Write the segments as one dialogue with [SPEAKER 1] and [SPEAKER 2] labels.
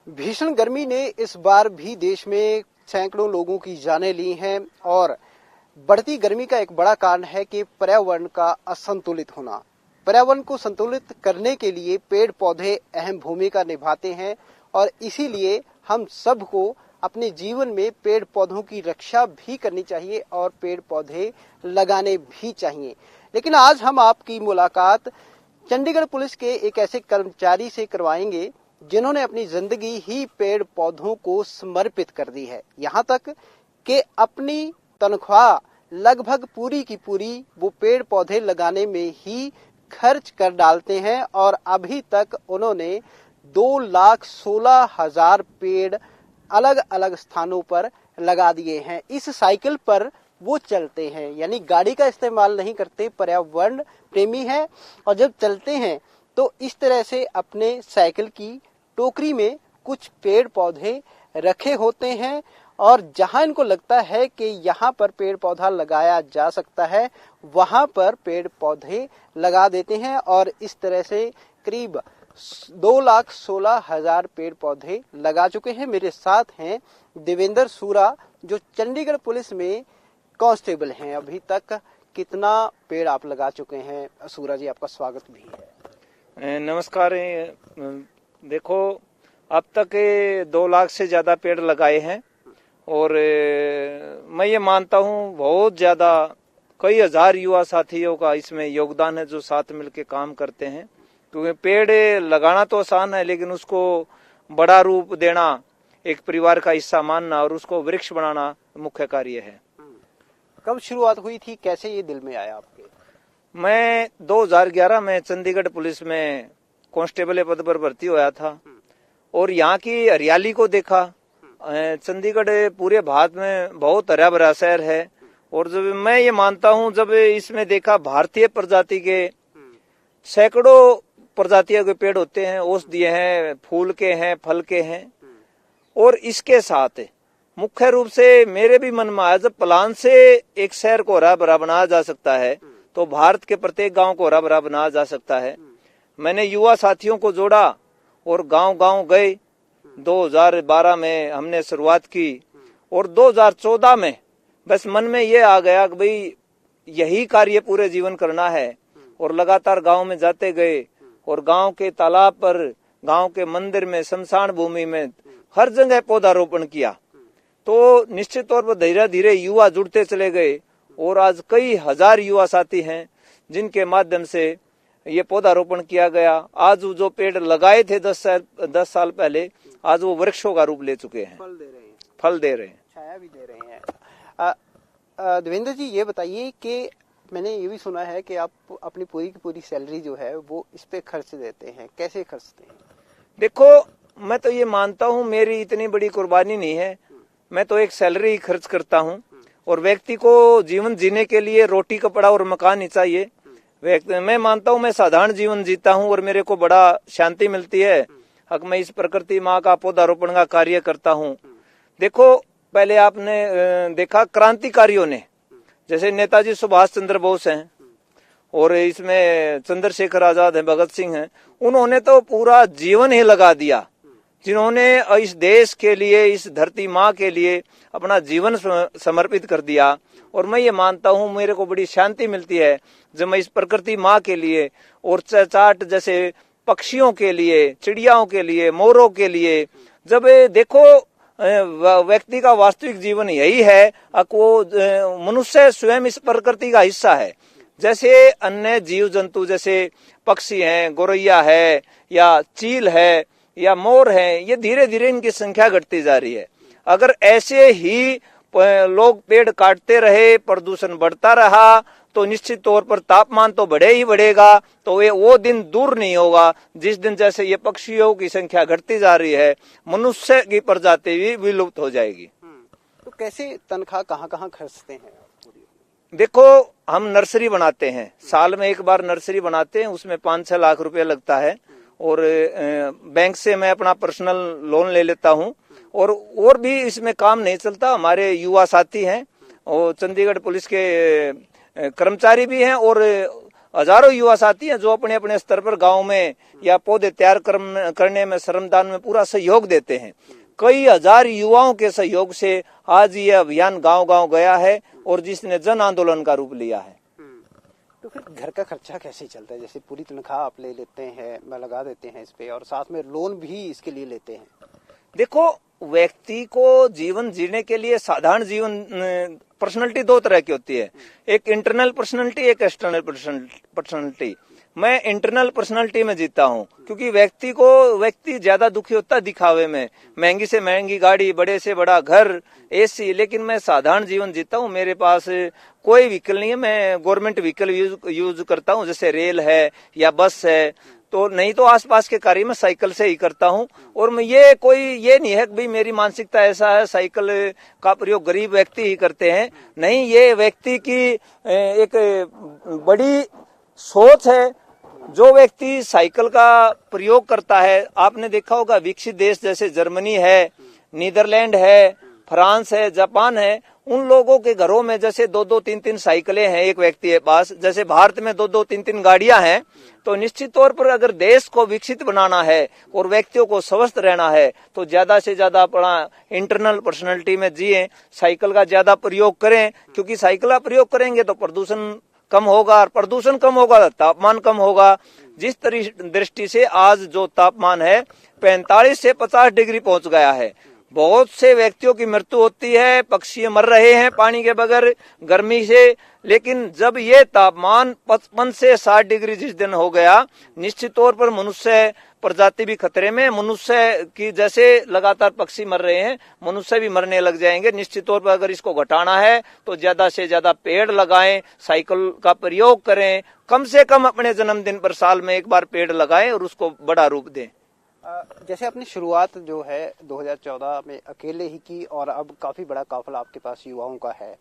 [SPEAKER 1] भीषण गर्मी ने इस बार भी देश में सैकड़ों लोगों की जानें ली हैं और बढ़ती गर्मी का एक बड़ा कारण है कि पर्यावरण का असंतुलित होना। पर्यावरण को संतुलित करने के लिए पेड़ पौधे अहम भूमिका निभाते हैं और इसीलिए हम सबको अपने जीवन में पेड़ पौधों की रक्षा भी करनी चाहिए और पेड़ पौधे लगाने भी चाहिए। लेकिन आज हम आपकी मुलाकात चंडीगढ़ पुलिस के एक ऐसे कर्मचारी से करवाएंगे जिन्होंने अपनी जिंदगी ही पेड़ पौधों को समर्पित कर दी है। यहाँ तक कि अपनी तनख्वाह लगभग पूरी की पूरी वो पेड़ पौधे लगाने में ही खर्च कर डालते हैं और अभी तक उन्होंने 2,16,000 पेड़ अलग अलग स्थानों पर लगा दिए हैं। इस साइकिल पर वो चलते हैं, यानी गाड़ी का इस्तेमाल नहीं करते, पर्यावरण प्रेमी है और जब चलते हैं तो इस तरह से अपने साइकिल की टोकरी में कुछ पेड़ पौधे रखे होते हैं और जहां इनको लगता है कि यहाँ पर पेड़ पौधा लगाया जा सकता है वहां पर पेड़ पौधे लगा देते हैं और इस तरह से करीब 2,16,000 पेड़ पौधे लगा चुके हैं। मेरे साथ हैं देवेंद्र सूरा जो चंडीगढ़ पुलिस में कांस्टेबल हैं। अभी तक कितना पेड़ आप लगा चुके हैं? सूरा जी, आपका स्वागत भी है।
[SPEAKER 2] नमस्कार। देखो, अब तक 2 लाख से ज्यादा पेड़ लगाए हैं और मैं ये मानता हूँ बहुत ज्यादा कई हजार युवा साथियों का इसमें योगदान है जो साथ मिलकर काम करते हैं। क्योंकि पेड़ लगाना तो आसान है लेकिन उसको बड़ा रूप देना, एक परिवार का हिस्सा मानना और उसको वृक्ष बनाना मुख्य कार्य है।
[SPEAKER 1] कब शुरुआत हुई थी, कैसे ये दिल में आया आपके?
[SPEAKER 2] मैं 2011 में चंडीगढ़ पुलिस में कांस्टेबल पद पर भर्ती हुआ था और यहाँ की हरियाली को देखा। चंडीगढ़ पूरे भारत में बहुत हरा भरा शहर है और जब मैं ये मानता हूँ, जब इसमें देखा भारतीय प्रजाति के सैकड़ों प्रजातियों के पेड़ होते हैं, औषधीय हैं, फूल के हैं, फल के हैं और इसके साथ मुख्य रूप से मेरे भी मन में आया जब प्लान से एक शहर को हरा भरा बनाया जा सकता है तो भारत के प्रत्येक गांव को हरा भरा बनाया जा सकता है। मैंने युवा साथियों को जोड़ा और गांव-गांव गए। 2012 में हमने शुरुआत की और 2014 में बस मन में ये आ गया कि भाई यही कार्य पूरे जीवन करना है और लगातार गांव में जाते गए और गांव के तालाब पर, गांव के मंदिर में, शमशान भूमि में हर जगह पौधारोपण किया। तो निश्चित तौर पर धीरे धीरे युवा जुड़ते चले गए और आज कई हजार युवा साथी हैं जिनके माध्यम से ये पौधारोपण किया गया। आज जो पेड़ लगाए थे 10 साल पहले, आज वो वृक्षों का रूप ले चुके हैं, फल दे रहे हैं,
[SPEAKER 1] छाया भी दे रहे हैं। देवेंद्र जी, ये बताइए कि मैंने ये भी सुना है कि आप अपनी पूरी की पूरी सैलरी जो है वो इस पे खर्च देते हैं, कैसे खर्चते हैं?
[SPEAKER 2] देखो, मैं तो ये मानता हूँ मेरी इतनी बड़ी कुर्बानी नहीं है। मैं तो एक सैलरी खर्च करता हूँ और व्यक्ति को जीवन जीने के लिए रोटी, कपड़ा और मकान ही चाहिए। मैं मानता हूँ मैं साधारण जीवन जीता हूँ और मेरे को बड़ा शांति मिलती है। हक मैं इस प्रकृति माँ का पौधारोपण का कार्य करता हूँ। देखो, पहले आपने देखा क्रांतिकारियों ने, जैसे नेताजी सुभाष चंद्र बोस हैं और इसमें चंद्रशेखर आजाद हैं, भगत सिंह हैं, उन्होंने तो पूरा जीवन ही लगा दिया, जिन्होंने इस देश के लिए, इस धरती माँ के लिए अपना जीवन समर्पित कर दिया। और मैं ये मानता हूँ मेरे को बड़ी शांति मिलती है जब मैं इस प्रकृति माँ के लिए और चहचहाट जैसे पक्षियों के लिए, चिड़ियाओं के लिए, मोरों के लिए, जब देखो व्यक्ति का वास्तविक जीवन यही है कि वो मनुष्य स्वयं इस प्रकृति का हिस्सा है। जैसे अन्य जीव जंतु जैसे पक्षी हैं, गौरैया है या चील है या मोर है, ये धीरे धीरे इनकी संख्या घटती जा रही है। अगर ऐसे ही लोग पेड़ काटते रहे, प्रदूषण बढ़ता रहा तो निश्चित तौर पर तापमान तो बढ़े ही बढ़ेगा। तो वो दिन दूर नहीं होगा जिस दिन जैसे ये पक्षियों की संख्या घटती जा रही है, मनुष्य की प्रजाति भी विलुप्त हो जाएगी।
[SPEAKER 1] तो कैसे तनख्वाह कहाँ खर्चते हैं?
[SPEAKER 2] देखो, हम नर्सरी बनाते हैं, साल में एक बार नर्सरी बनाते हैं, उसमें 5-6 लाख रुपए लगता है और बैंक से मैं अपना पर्सनल लोन ले लेता हूँ और भी इसमें काम नहीं चलता। हमारे युवा साथी हैं और चंडीगढ़ पुलिस के कर्मचारी भी हैं और हजारों युवा साथी हैं जो अपने अपने स्तर पर गांव में या पौधे तैयार करने में, श्रमदान में पूरा सहयोग देते हैं। कई हजार युवाओं के सहयोग से आज ये अभियान गांव गांव गया है और जिसने जन आंदोलन का रूप लिया है।
[SPEAKER 1] तो फिर घर का खर्चा कैसे चलता है? जैसे पूरी तनख्वाह आप ले लेते हैं, लगा देते हैं इस पे, और साथ में लोन भी इसके लिए लेते हैं।
[SPEAKER 2] देखो, व्यक्ति को जीवन जीने के लिए साधारण जीवन पर्सनैलिटी दो तरह की होती है, एक इंटरनल पर्सनैलिटी, एक एक्सटर्नल पर्सनैलिटी। मैं इंटरनल पर्सनैलिटी में जीता हूँ, क्योंकि व्यक्ति ज्यादा दुखी होता है दिखावे में, महंगी से महंगी गाड़ी, बड़े से बड़ा घर, एसी, लेकिन मैं साधारण जीवन जीता हूँ। मेरे पास कोई व्हीकल नहीं है, मैं गवर्नमेंट व्हीकल यूज करता हूँ, जैसे रेल है या बस है, तो नहीं तो आसपास के कार्य में साइकिल से ही करता हूँ। और मैं ये नहीं है कि भाई मेरी मानसिकता ऐसा है साइकिल का प्रयोग गरीब व्यक्ति ही करते हैं, नहीं, ये व्यक्ति की एक बड़ी सोच है। जो व्यक्ति साइकिल का प्रयोग करता है, आपने देखा होगा विकसित देश जैसे जर्मनी है, नीदरलैंड है, फ्रांस है, जापान है, उन लोगों के घरों में जैसे 2-2, 3-3 साइकिलें हैं एक व्यक्ति के पास, जैसे भारत में 2-2, 3-3 गाड़ियां हैं। तो निश्चित तौर पर अगर देश को विकसित बनाना है और व्यक्तियों को स्वस्थ रहना है तो ज्यादा से ज्यादा अपना इंटरनल पर्सनैलिटी में जिए, साइकिल का ज्यादा प्रयोग करें, क्योंकि साइकिल का प्रयोग करेंगे तो प्रदूषण कम होगा, और प्रदूषण कम होगा तो तापमान कम होगा। जिस दृष्टि से आज जो तापमान है 45 से 50 डिग्री पहुंच गया है, बहुत से व्यक्तियों की मृत्यु होती है, पक्षी मर रहे हैं पानी के बगैर गर्मी से। लेकिन जब ये तापमान 55 से 60 डिग्री जिस दिन हो गया, निश्चित तौर पर मनुष्य प्रजाति भी खतरे में, मनुष्य की जैसे लगातार पक्षी मर रहे हैं, मनुष्य भी मरने लग जाएंगे। निश्चित तौर पर अगर इसको घटाना है तो ज्यादा से ज्यादा पेड़ लगाएं, साइकिल का प्रयोग करें, कम से कम अपने जन्मदिन पर साल में एक बार पेड़ लगाएं और उसको बड़ा रूप दें।
[SPEAKER 1] जैसे आपने शुरुआत जो है 2014 में अकेले ही की, और अब काफी बड़ा काफिला आपके पास युवाओं का है,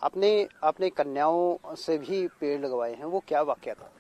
[SPEAKER 1] आपने कन्याओं से भी पेड़ लगवाए हैं, वो क्या वाकया था?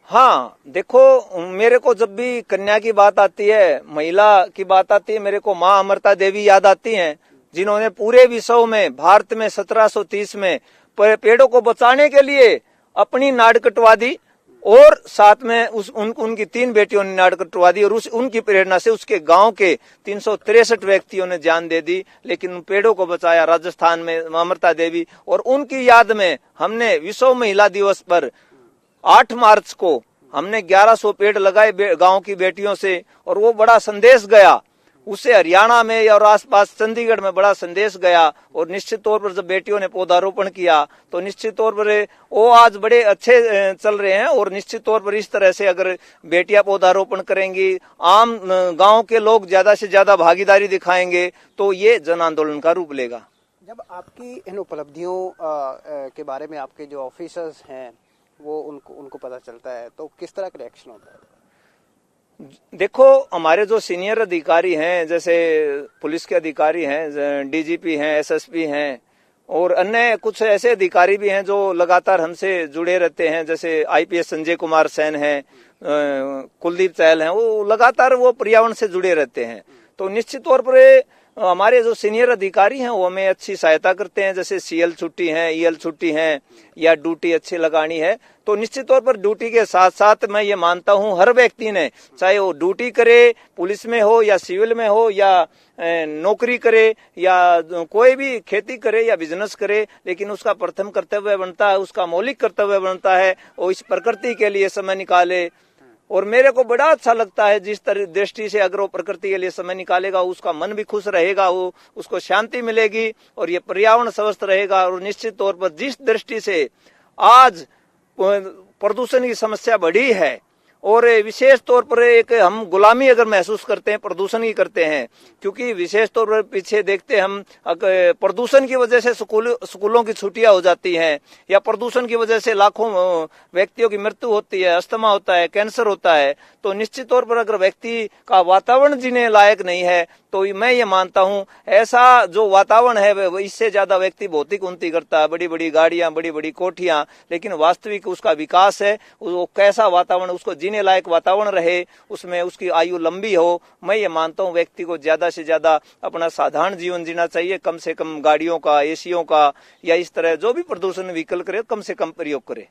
[SPEAKER 2] हाँ, देखो, मेरे को जब भी कन्या की बात आती है, महिला की बात आती है, मेरे को माँ अमृता देवी याद आती हैं, जिन्होंने पूरे विश्व में, भारत में 1730 में पेड़ों को बचाने के लिए अपनी नाड़ कटवा दी, और साथ में उनकी 3 बेटियों ने नाड़ कटवा दी, और उनकी प्रेरणा से उसके गांव के 363 व्यक्तियों ने जान दे दी, लेकिन उन पेड़ों को बचाया राजस्थान में अमृता देवी। और उनकी याद में हमने विश्व महिला दिवस पर 8 मार्च को हमने 1100 पेड़ लगाए गांव की बेटियों से, और वो बड़ा संदेश गया, उससे हरियाणा में और आसपास चंडीगढ़ में बड़ा संदेश गया। और निश्चित तौर पर जब बेटियों ने पौधारोपण किया तो निश्चित तौर पर वो आज बड़े अच्छे चल रहे हैं। और निश्चित तौर पर इस तरह से अगर बेटियां पौधारोपण करेंगी, आम गांव के लोग ज्यादा से ज्यादा भागीदारी दिखाएंगे, तो ये जन आंदोलन का रूप लेगा।
[SPEAKER 1] जब आपकी इन उपलब्धियों के बारे में आपके जो ऑफिसर्स हैं वो उनको पता चलता है, तो किस तरह का रिएक्शन होता है?
[SPEAKER 2] देखो, हमारे जो सीनियर अधिकारी हैं, जैसे पुलिस के अधिकारी हैं, डीजीपी हैं, एसएसपी हैं, और अन्य कुछ ऐसे अधिकारी भी हैं जो लगातार हमसे जुड़े रहते हैं, जैसे आईपीएस संजय कुमार सेन हैं, कुलदीप चहल हैं, वो लगातार वो पर्यावरण से जुड़े रहते हैं। तो निश्चित तौर पर हमारे जो सीनियर अधिकारी हैं वो हमें अच्छी सहायता करते हैं, जैसे सीएल छुट्टी है, ईएल छुट्टी है, या ड्यूटी अच्छी लगानी है। तो निश्चित तौर पर ड्यूटी के साथ साथ मैं ये मानता हूँ हर व्यक्ति ने, चाहे वो ड्यूटी करे, पुलिस में हो या सिविल में हो, या नौकरी करे, या कोई भी खेती करे या बिजनेस करे, लेकिन उसका प्रथम कर्तव्य बनता है, उसका मौलिक कर्तव्य बनता है वो इस प्रकृति के लिए समय निकाले। और मेरे को बड़ा अच्छा लगता है जिस तरह दृष्टि से अगर वो प्रकृति के लिए समय निकालेगा, उसका मन भी खुश रहेगा, वो उसको शांति मिलेगी और ये पर्यावरण स्वस्थ रहेगा। और निश्चित तौर पर जिस दृष्टि से आज प्रदूषण की समस्या बढ़ी है, और विशेष तौर पर एक हम गुलामी अगर महसूस करते हैं, प्रदूषण की करते हैं, क्योंकि विशेष तौर पर पीछे देखते हम प्रदूषण की वजह से स्कूलों की छुट्टियां हो जाती हैं, या प्रदूषण की वजह से लाखों व्यक्तियों की मृत्यु होती है, अस्थमा होता है, कैंसर होता है। तो निश्चित तौर पर अगर व्यक्ति का वातावरण जीने लायक नहीं है तो मैं ये मानता हूँ ऐसा जो वातावरण है इससे ज्यादा व्यक्ति भौतिक उन्नति करता है, बड़ी बड़ी गाड़ियां, बड़ी बड़ी कोठियां, लेकिन वास्तविक उसका विकास है, वो कैसा वातावरण, उसको जीने लायक वातावरण रहे, उसमें उसकी आयु लंबी हो। मैं ये मानता हूँ व्यक्ति को ज्यादा से ज्यादा अपना साधारण जीवन जीना चाहिए, कम से कम गाड़ियों का, एसियों का, या इस तरह जो भी प्रदूषण व्हीकल करे कम से कम प्रयोग करे।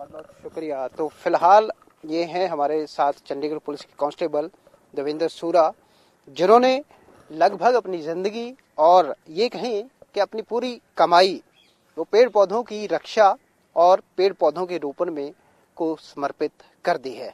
[SPEAKER 1] बहुत बहुत शुक्रिया। तो फिलहाल ये हैं हमारे साथ चंडीगढ़ पुलिस के कांस्टेबल देवेंद्र सूरा, जिन्होंने लगभग अपनी जिंदगी और ये कहें कि अपनी पूरी कमाई वो पेड़ पौधों की रक्षा और पेड़ पौधों के रोपण में को समर्पित कर दी है।